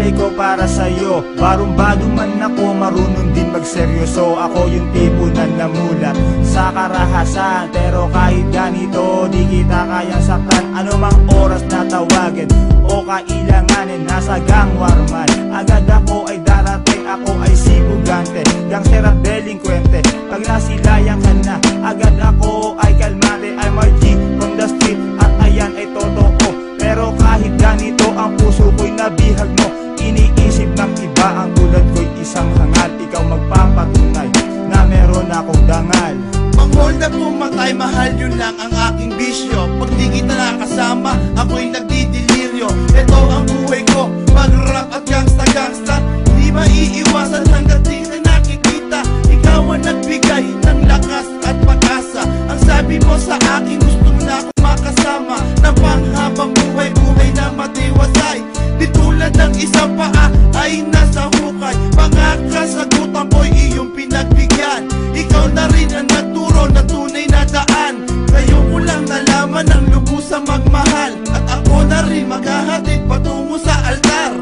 buhay ko para sa'yo. Barumbado man ako, marunong din magseryoso. Ako yung tipo na namulat sa karahasan, pero kahit ganito di kita kayang saktan. Anumang oras na tawagin o kailanganin, nasa gangwarman agad ako ay darating. Ako ay sibugante, gangster at delinkwente. Pag nasilayan ka na, agad ako ay kalmate. I'm a G from the street at ayan ay totoo. Pero kahit ganito ang puso ko'y nabihag mo. Iniisip ng iba ang tulad ko'y isang hangal. Ikaw magpapatunay na meron akong dangal. Mang-hold up pumatay, mahal yun lang ang aking bisyo. Pag di kita nakasama, ako'y nagdidiliryo. Ito ang buhay ko, mag-rap at gangsta-gangsta. Di maiiwasan hanggat di ka nakikita. Ikaw ang nagbigay ng lakas at pag-asa. Ang sabi mo sa akin, gusto mo na akong makasama ng panghabang buhay-buhay na matiwasay. Di tulad ng isang paa ay nasa hukay. Mga kasagutan ko'y iyong pinagbigyan. Ikaw na rin ang nagturo na tunay na daan. Kayo ko lang nalaman ang lubusang magmahal. At ako na rin maghahatid patungo sa altar.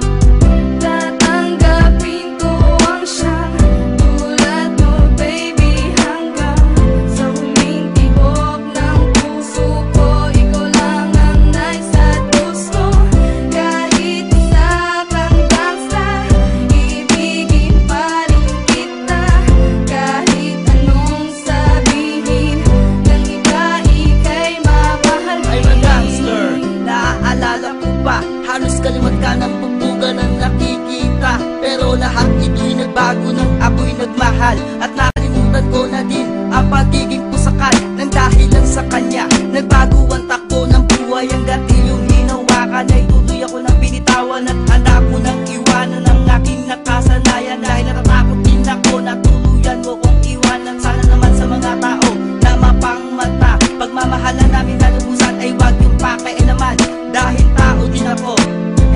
Tatanggapin ko ang siyang tulad mo, baby, hanggang sa huling tibok ng puso ko. Ikaw lang ang nasa gusto. Kahit isa kang gangsta, ibigin pa rin kita. Kahit anong sabihin ng iba, ika'y mapahal. I'm a gangster, naaalala ko ba? Halos kalimat ka ng bubuga na nakikita. Pero lahat ito'y nagbago nang ako'y nagmahal. At nakalimutan ko na din ang pagiging pusakal. Nang dahil lang sa kanya, nagbago ang takbo ng buhay. Hanggat iyong hinawakan ay tuloy ako ng binitawan. At handa ko nang iwanan ang aking nakasanayan. Dahil natatakot din ako na tuluyan mo kong iwanan. Sana naman sa mga tao na mapangmata, pagmamahalan namin nalubusan ay wag yung pakialaman. Dahil tao din ako,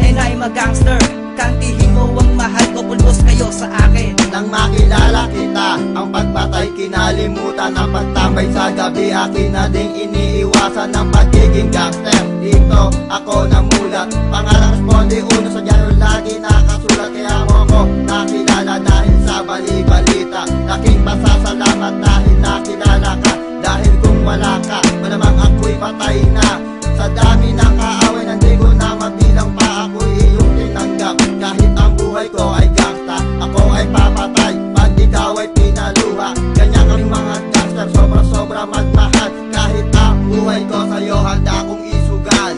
and I'm a gangster. Kantihin mo ang mahal ko, pulbos kayo sa akin. Nang makilala kita, ang pagpatay kinalimutan. Ang pagtambay sa gabi, akin na ding iniiwasan ng pagiging gangster. Dito ako namulat, pangalang responde, uno sa dyaryo lagi nakasulat. Kaya mo ko nakilala dahil sa bali-balita. Laking pasasalamat dahil nakilala ka. Dahil kung wala ka, malamang ako'y patay na. Sa dami ng kaaway, hindi ko na mabilang pa. Ako'y iyong tinanggap. Kahit ang buhay ko ay gangsta, ako ay papatay pag ikaw ay pinaluha. Ganyan kaming mga gangster, sobra-sobra magmahal. Kahit ang buhay ko sa'yo, handa akong isugal.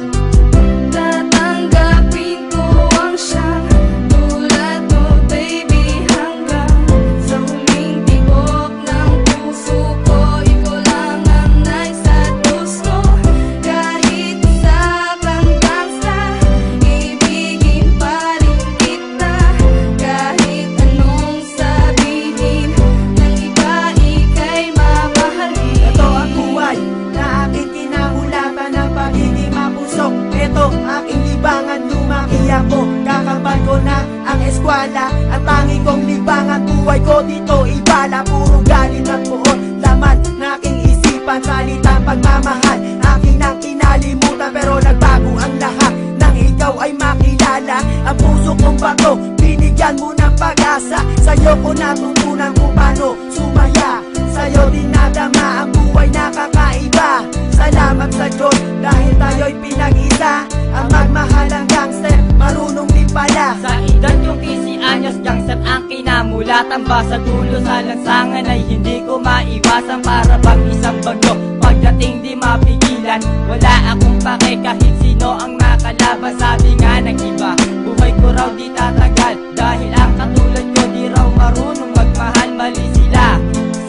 Tatanggapin ko ang siyang tulad mo, baby, hanggang sa huling tibok ng puso ko. Ikaw lang ang nasa gusto. Kahit isa kang gangsta, ibigin pa rin kita. Kahit anong sabihin ng iba, ika'y mamahalin. Ito ang buhay na aking kinahulatan ng pagiging mapusok. Ito aking libangan, lumaki ako. Kakambal ko na ang eskwela. At tanging kong libangan, buhay ko dito ibala. Puro galit at buot laman ng aking isipan. Salitang pagmamahal, aking nang kinalimutan. Pero nagbago ang lahat nang ikaw ay makilala. Ang puso kong bago, binigyan mo ng pag-asa. Sa'yo ko natutunan kung paano sumaya. Sa'yo din nadama ang buhay na kakaiba. Salamat sa Diyos dahil tayo'y pinag-isa. Ang magmahal ang gangster, marunong din pala. Sa edad yung 15 anyos, gangster ang kinamulatan. Ba sa dulo sa lansangan ay hindi ko maiwasan. Para bang isang bagyo, pagdating di mapigilan. Wala akong pake kahit sino ang makalaban. Sabi nga ng iba, buhay ko raw di tatagal. Dahil ang katulad ko di raw marunong magmahal. Mali sila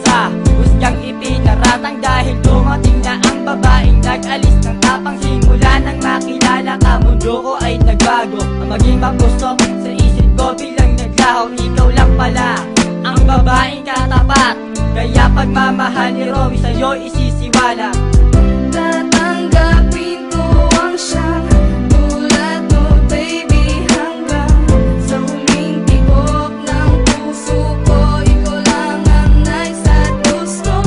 sa gustyang ipinaratang. Dahil dumating na ang babaeng nag-alis ng tapang. Simula nang makilala ka, mundo ko ay nagbago. Ang maging magusto sa isip ko bilang naglaho. Ikaw lang pala ang babaeng katapat. Kaya pagmamahal ni Romy sa'yo isisiwala. Tatanggapin ko ang siyang tulad mo, baby, hanggang sa huling tibok ng puso ko. Ikaw lang ang nasa gusto.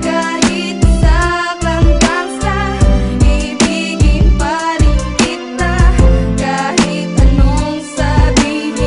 Kahit isa kang gangsta, ibigin pa rin kita. Kahit anong sabihin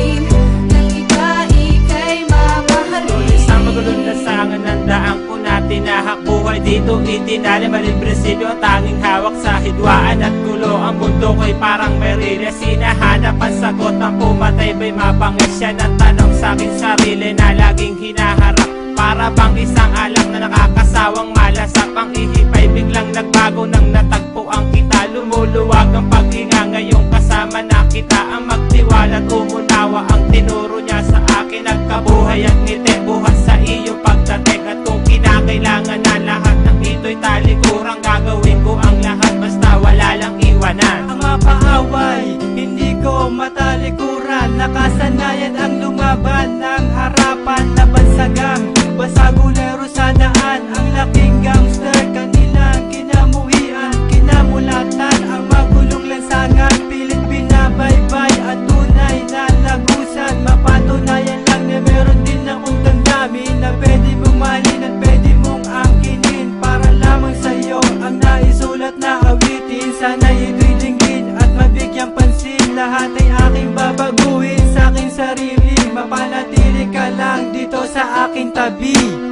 ito itinali, maling prinsipyo ang tanging hawak sa hidwaan at gulo. Ang mundo ko'y parang may riles, hinahanap ang sagot. Ang pumatay ba'y mapangis siya ng tanong sa aking sarili na laging hinaharap. Para bang isang alam na nakakasawang malasap. Ang ihip ay biglang nagbago nang natagpo ang kita. Lumuluwag ang paghinga ngayong kasama na kita. Ang magtiwala at umunawa ang tinuro niya sa akin. Nagkabuhay at ngiti, buhat sa iyong pagdating. At kung kinakailangan na lahat ng ito'y talikuran, gagawin ko ang lahat basta wala lang iwanan. Ang mapaaway, hindi ko matalikuran. Nakasanayan ang lumaban ng harapan. Nabansagang basagulero sa daan. Ang laking gangster, kanilang kinamuhian, kinamulatan. Ang magulong lansangan, pilit binabaybay at tunay na lagusan. Mapatunayan lang na meron din akong damdamin na pwede mong mahalin at pwede mong angkinin. Para lamang sa'yo ang naisulat na awitin. Sana'y ito'y dinggin at mabigyang pansin. Lahat ay aking babaguhin sa aking sarili. Mapanatili ka lang dito sa aking tabi.